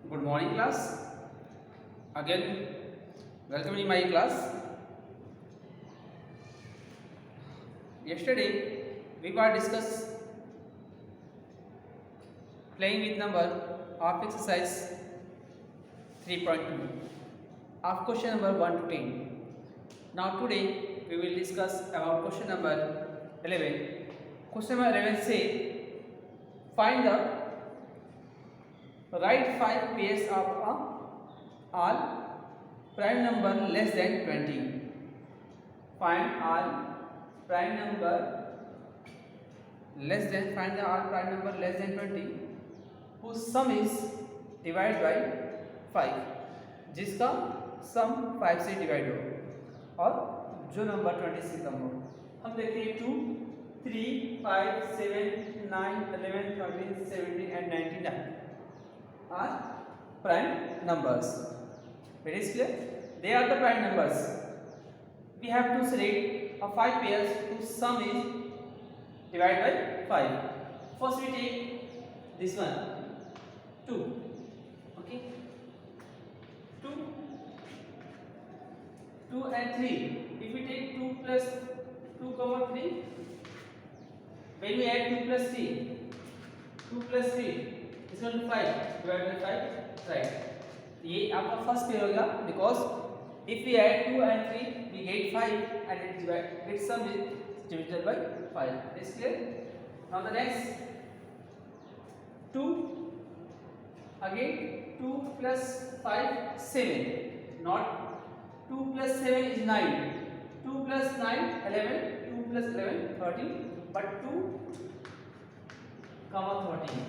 Good morning, class. Again, welcome in my class. Yesterday, we were discuss playing with number of exercise 3.2 of question number 1 to 10. Now today, we will discuss about question number 11. Question number 11 say, find the right 5 pairs of all prime number less than 20. Find all prime number find the all prime number less than 20 whose sum is divided by 5, जिसका सम 5 से divide हो और जो number 20 से कम हो। हम देखते हैं 2, 3, 5, 7, 9, 11, 13, 17 and 19 are prime numbers. It is clear? They are the prime numbers. We have to select a 5 pairs whose sum is divided by 5. First we take this one, 2. Okay, 2 and 3. If we take 2 plus 2 comma 3, when we add 2 plus 3, 2 plus 3 is equal to 5 divided by 5, right? ये आपका first pair हो गया, because if we add 2 and 3 we get 5 and its sum is divided by 5. Is clear? Now the next 2, again 2 plus 5 7, not 2 plus 7 is 9, 2 plus 9 11, 2 plus 11 13, but 2 comma 13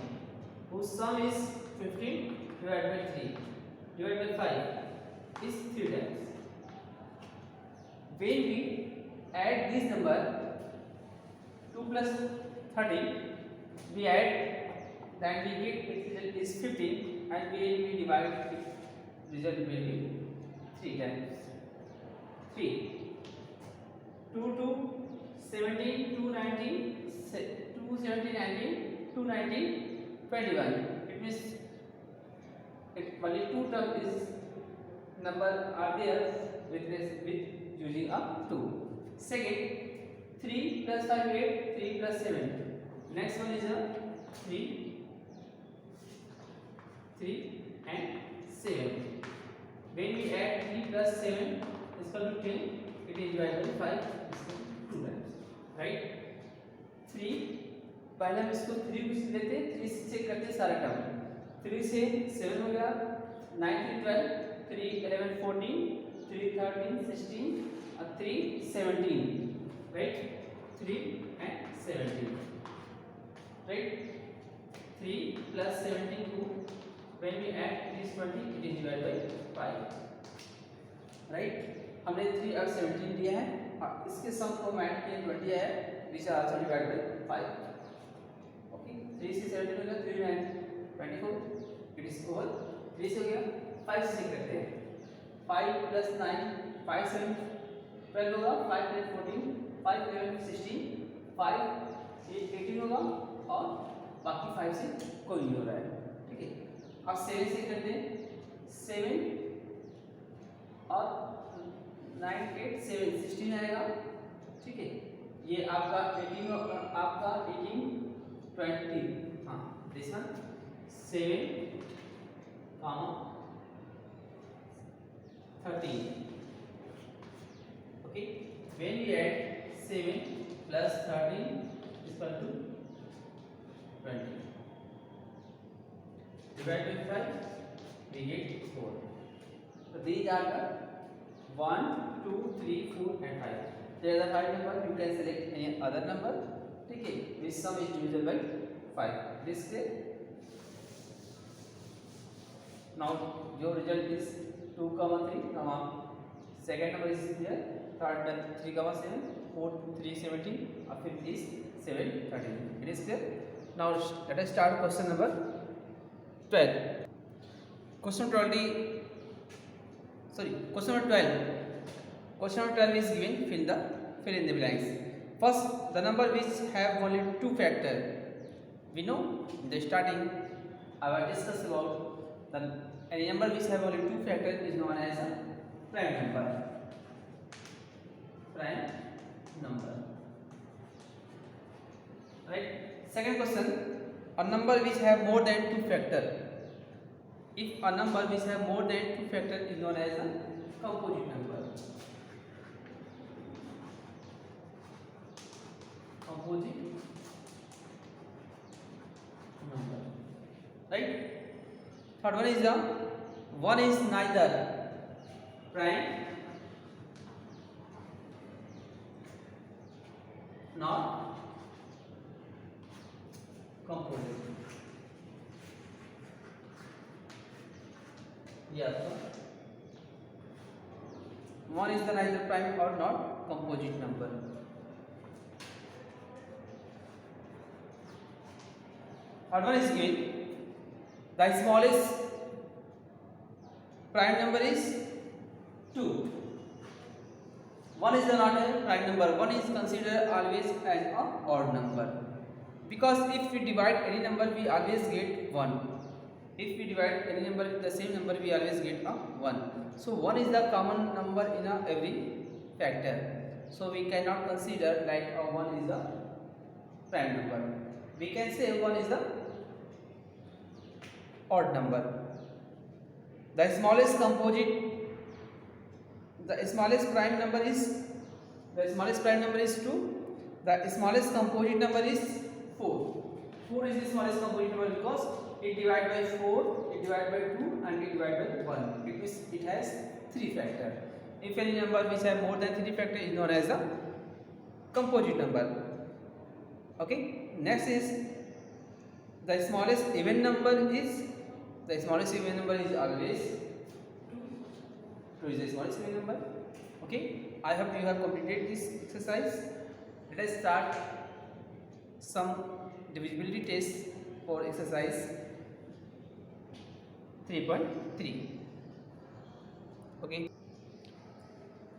whose sum is 15 divided by 3 divided by 5 is 3 times. When we add this number 2 plus 13, we add, then we get its result is 15 and when we divide its result will be 3 times. 3, 2 to 17, 2 19, 2 17 19, 2 19 21. It means only 2 terms is number are there with using a 2. Second, 3 plus 5 8, 3 plus 7. Next one is a 3 and 7. When we add 3 plus 7 is equal to 10, it is divided by 5 is equal to 2 times, right? 3 पहले हम इसको 3 को लेते हैं, 3 से check करते हैं सारे टर्म। 3 से 7 हो गया, 9 3 12, 3 11 14, 3 13 16 और 3 17, right? 3 and 17, right? 3 plus 17 2, when we add 3 is 20, it is divided by 5, right? हमने 3 और 17 दिया है, इसके सम को ऐड किया 20 है, which are also divided by 5. 3 से 17 हो गया, 3 9 24, इट इज ओवर 3 से हो गया। 5 से करते हैं, 5 प्लस 9 5 7 12 होगा, 5 9 14, 5 11 16, 5 18 होगा और बाकी 5 से कोई नहीं हो रहा है, ठीक है। अब 7 से करते हैं, 7 और 9 8 7 16 आएगा, ठीक है। ये आपका 18 आपका 18 20, हाँ this one 7 comma 13. Okay, when we add 7 plus 13 is equal to 20, divided by 5 we get 4. So these are the 1 2 3 4 and 5. There are the 5 number, you can select any other number, ठीक है, which sum is divisible by 5. This clear? Now your result is 2 comma 3 comma, second number is here, third 3 comma 7, fourth 3 17 और fifth is 7 13. It is clear? Now let us start question number 12. Question number 12. Question number 12 is given. Fill in the blanks. First, the number which have only 2 factor. We know in the starting I will discuss about then any number which have only two factors is known as a prime number. Prime number. Right. Second question, a number which have more than two factor. If a number which have more than two factor is known as a composite number. Composite number. Right. Third one is the one is neither prime nor composite. Yes. One is the neither prime or not composite number. Third one is given. The smallest prime number is 2. One is the not a prime number. One is considered always as a odd number. Because if we divide any number, we always get 1. If we divide any number with the same number, we always get a 1. So 1 is the common number in every factor. So we cannot consider like 1 is the prime number. We can say 1 is the odd number. The smallest composite, the smallest prime number is 2. The smallest composite number is 4. 4 is the smallest composite number because it divides by 4, it divides by 2 and it divides by 1. It means it has 3 factor. If any number which have more than 3 factor is known as a composite number. Okay. Next is the smallest even number is always 2. 2 is the smallest even number. Okay. I hope you have completed this exercise. Let us start some divisibility test for exercise 3.3. Okay.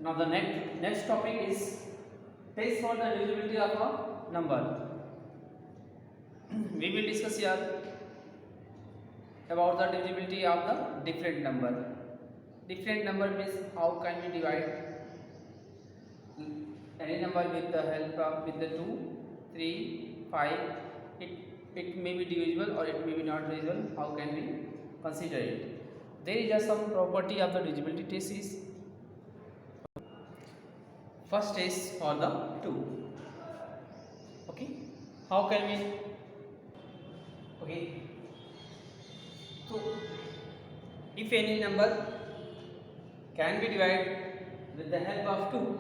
Now the next topic is test for the divisibility of a number. We will discuss here about the divisibility of the different number. Different number means how can we divide any number with the help of with the 2, 3, 5. It may be divisible or it may be not divisible. How can we consider it? There is just some property of the divisibility test is. First test for the 2. Okay. How can we? Okay. So if any number can be divided with the help of 2,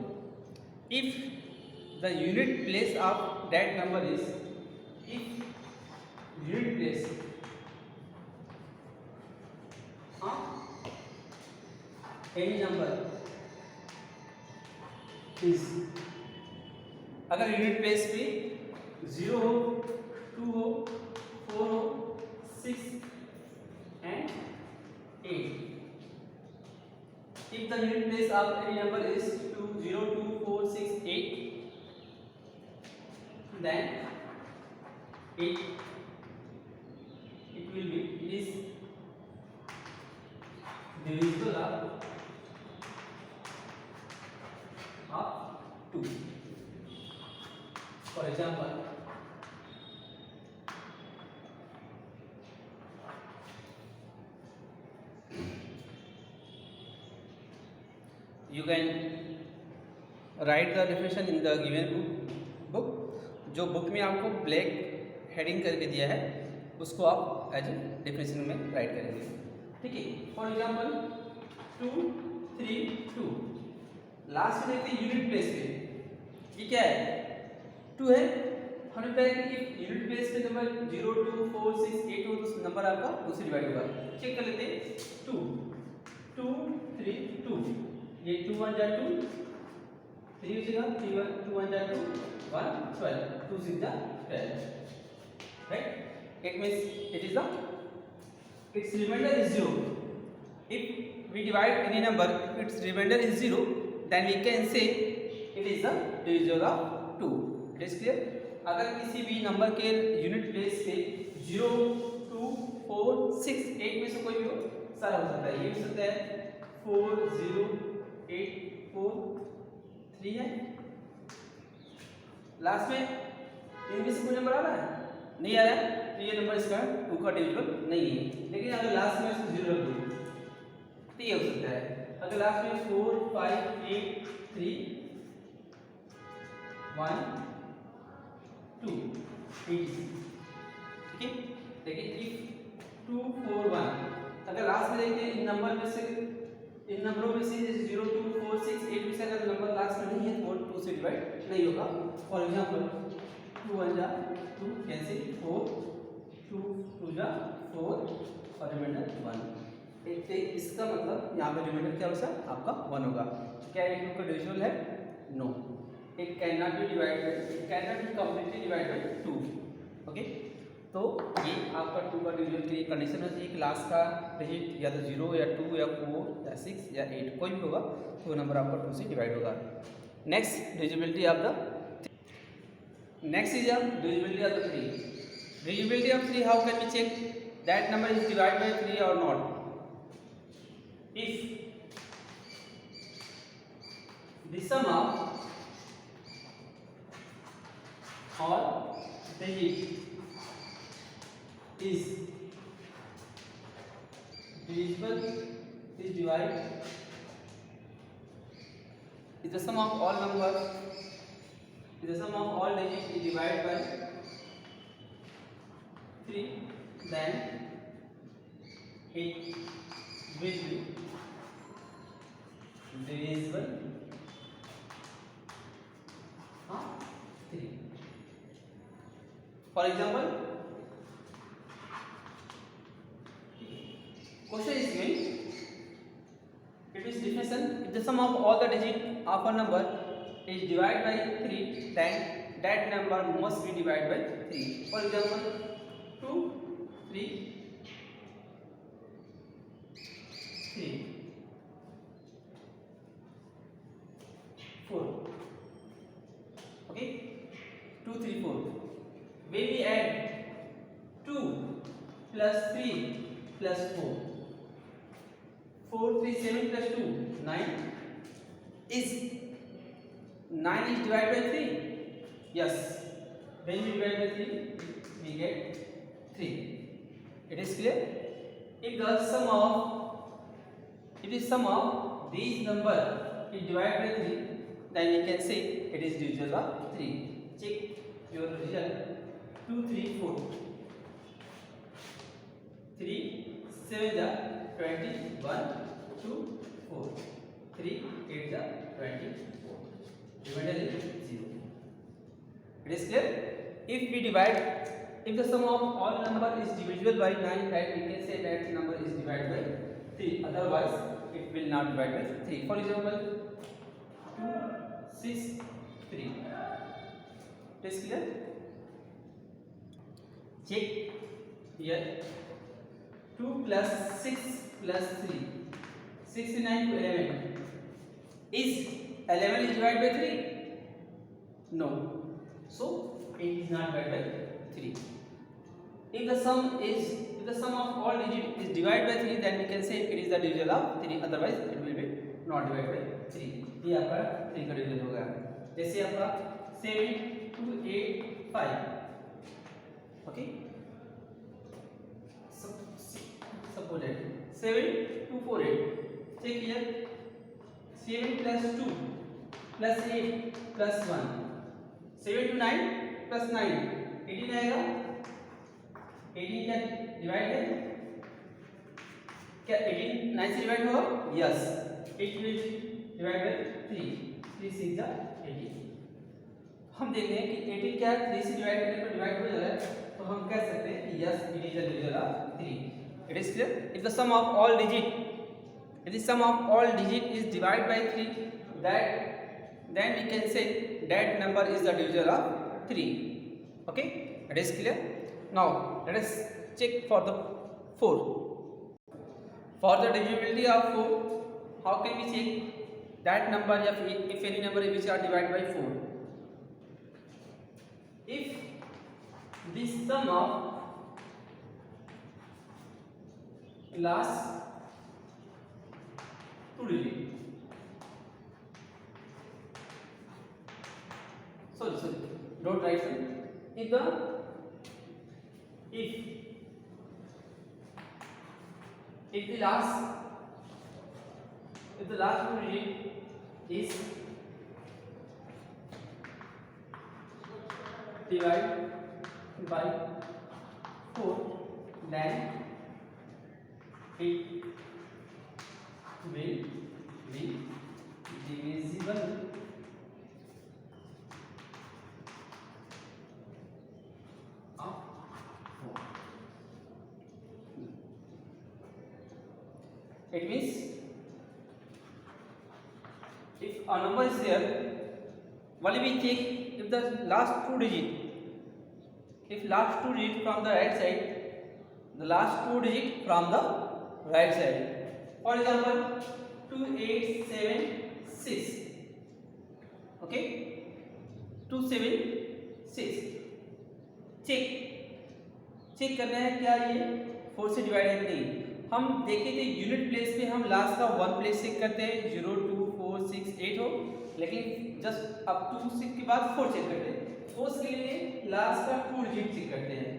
if the unit place of that number is, if unit place any number is, अगर unit place पे 0 हो, 2 हो, 4 हो, 6 and 8. If the unit place of any number is 2, 0, 2, 4, 6, 8, then it will be, it is divisible of 2. For example, you can write the definition in the given book. जो book में आपको black heading करके दिया है उसको आप as a definition में right करेंगे. ठीक है. For example 2, 3, 2. लास्ट में देखते हैं यूनिट प्लेस पे. ये क्या है? 2 है. हमने बताया कि यूनिट प्लेस पे नंबर 0, 2, 4, 6, 8 हो तो नंबर आपका उससे डिवाइड होगा. चेक कर लेते हैं. 2, 2, 3, 2. ये 2 1 जा 2, 3 हो जाएगा. 3 1 2 1 जा 2, 1 12, 2 6 जा 12. Right? It means it is the its remainder is 0. If we divide any number, if its remainder is 0, then we can say it is the divisible of 2. It is clear? अगर किसी भी नंबर के unit place पे 0, 2, 4, 6, 8 में से कोई भी हो सारा हो सकता है, ये हो सकता है 40843 है। लास्ट में इनमें से कोई नंबर आ रहा है, नहीं आ रहा है, तो ये नंबर इसका 2 का डिविजिबल नहीं है। लेकिन अगर लास्ट में इसको 0 रख दूं तो ये हो सकता है। अगर लास्ट में 4 5 8 3 1 2 ठीक है। लेकिन इफ 2 4 1 अगर लास्ट में देखते हैं इन नंबरों में से 0 2 4 6 8 में से अगर नंबर लास्ट में नहीं है तो 2 से डिवाइड नहीं होगा। फॉर एग्जांपल 2 1 जा 2 कैंसिल 4 2 2 जा 4 और रिमाइंडर 1। इसका मतलब यहाँ पे रिमाइंडर क्या होगा आपका 1 होगा। क्या ये 2 का डिविजिबल है? No, it can not be completely divide by 2। Okay, तो ये आपका 2 का डिविजन की कंडीशन है कि क्लास का डिजिट या तो 0 या 2 या 4 या 6 या 8 कोई भी होगा तो वो नंबर आपका 2 से डिवाइड होगा। Next divisibility of the next is divisibility of the 3। Divisibility of 3, how can we check that number is divide by 3 और नॉट? If the sum of all digits is divisible is divide is the sum of all numbers is the sum of all digits is divided by 3, then it will be divisible 3. For example, question is given, it is definition, if the sum of all the digits of a number is divided by 3, then that number must be divided by 3. For example, 2 3 3 4. Okay, 2 3 4. When we add 2 plus 3 plus 4, 4 3 7 plus 2 9. Is 9 is divided by 3? Yes. When we divide by 3, we get 3. It is clear? If the sum of these number is divided by 3, then we can say it is divisible of 3. Check your result. 2 3 4 3 7 जा 21 2 4 3 8 जा 24. Remainder is 0. It is clear? If we divide, if the sum of all number is divisible by 9, right, we can say that number is divided by 3. Otherwise, it will not divide by 3. For example, 2 6 3. It is clear? Check here. 2 plus 6 plus 3. 6 9 to 11. Is 11 is divided by 3? No. So it is not divided by 3. If the sum of all digits is divided by 3, then we can say it is the division of 3. Otherwise, it will be not divided by 3. ये आपका 3 का division होगा। जैसे आपका 7 2 8 5. Okay. Suppose 7 2 4 8. Check here. 7 plus 2 plus 8 plus 1. 7 to 9 plus 9. 18 आएगा। 18 क्या divide है? क्या 18 9 से डिवाइड होगा? Yes. It will divide by 3. 3 6 जा 18. हम देखते हैं कि 18 क्या 3 से डिवाइड करने पर डिवाइड हो जाएगा, तो हम कह सकते हैं कि yes it is the division of 3. It is clear? If the sum of all digit is divided by 3, then we can say that number is the divisor of 3. Okay, it is clear. Now let us check for the 4. For the divisibility of 4, how can we check that number if any number which are divided by 4? If the sum of last two digit. Sorry, don't write sir. If the last two digit is divided by 4, then it will be divisible of 4. It means if a number is there, only we check if the last two digit, from the right side, the last two digit from the right side. For example, 2876. Okay, 276. Check करना है क्या ये 4 से divide है नहीं। हम देखे थे यूनिट प्लेस पे हम लास्ट का 1 प्लेस चेक करते हैं, 0 2 4 6 8 हो, लेकिन जस्ट अब 2 6 के बाद 4 चेक करते हैं। फोर्स के लिए लास्ट का 2 डिजिट चेक करते हैं।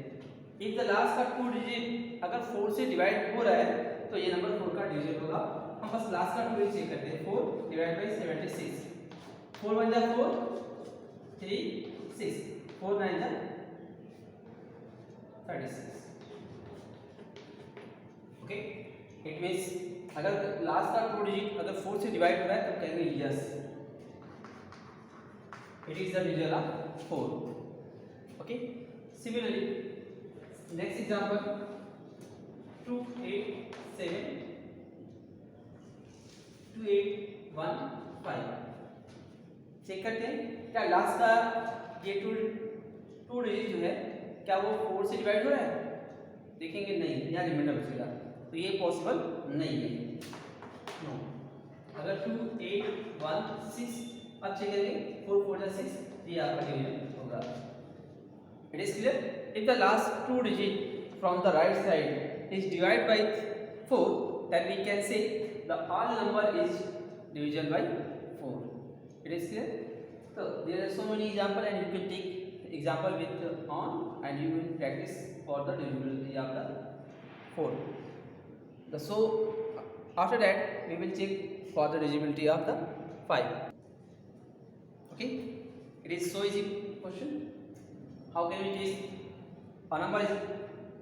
इफ द लास्ट का 2 डिजिट अगर 4 से डिवाइड हो रहा है तो ये नंबर 4 का डिजिट होगा। हम बस लास्ट का 2 चेक करते हैं, 4 डिवाइड बाय 76, 4 1 जा 4 3 6, 4 9 जा 36। ओके, इट मींस अगर लास्ट का 2 डिजिट अगर 4 से डिवाइड हो रहा है तो कहेंगे yes, it is the digit of 4. Okay, similarly next example 2815 check करते हैं क्या लास्ट का ये टू डिजिट जो है क्या वो 4 से डिवाइड हो रहा है। देखेंगे नहीं, यहाँ रिमाइंडर बचेगा तो ये पॉसिबल नहीं है। नो, अगर 2816 अब चेक करेंगे 4 4 जा 6, ये आपका डिवीजन होगा। It is clear. If the last 2 digit from the right side is divide by 4, then we can say the all number is division by 4। It is clear. So there are so many example and you can take example with on and you will practice for the divisibility of the 4. So after that we will check for the divisibility of the 5. Okay, it is so easy question. How can we test a number is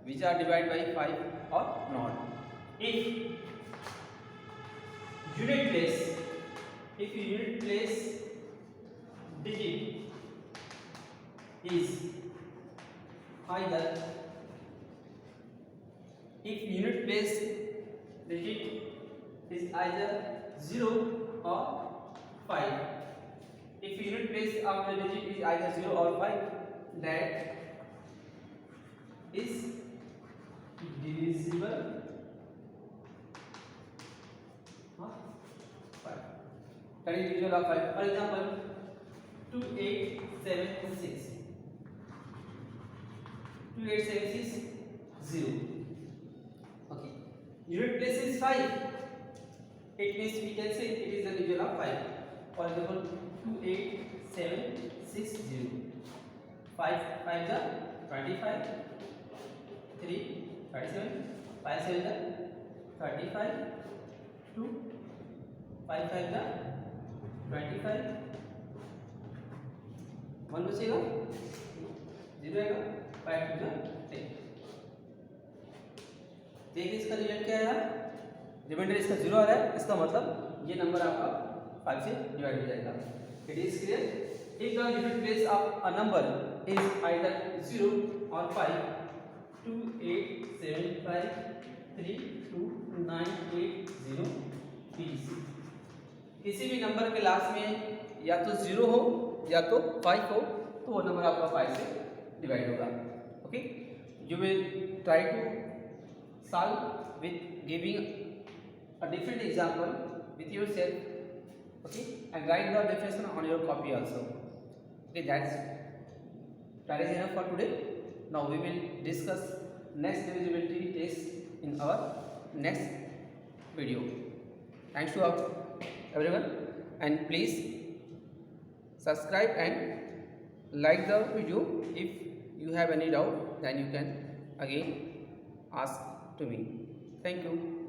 which are divided by 5 or not? If unit place digit is either if unit place digit is either 0 or 5, if unit place of the digit is either 0 or 5, that is divisible of 5. That is divisible of 5. For example 2876 0. Okay, unit place is 5, it means we can say it is the division of 5. For example 28760, 5 5 is 25, 3 37, 5 7 is 35, 2 5 5 is 25, 1 बचेगा 0 आएगा, 5 2 10। देखिए इसका result क्या है, reminder इसका 0 आ रहा है, इसका मतलब ये नंबर आपका 5 से डिवाइड हो जाएगा। It is clear. If the unit place of a number is either 0 और 5, 287532980 किसी भी नंबर के लास्ट में या तो 0 हो या तो 5 हो तो वो नंबर आपका 5 से डिवाइड होगा। Okay, you will try to solve with giving a different example with yourself, okay, and write the definition on your copy also. Okay, that is enough for today. Now we will discuss next divisibility test in our next video. Thanks to everyone, and please subscribe and like the video. If you have any doubt, then you can again ask to me. Thank you.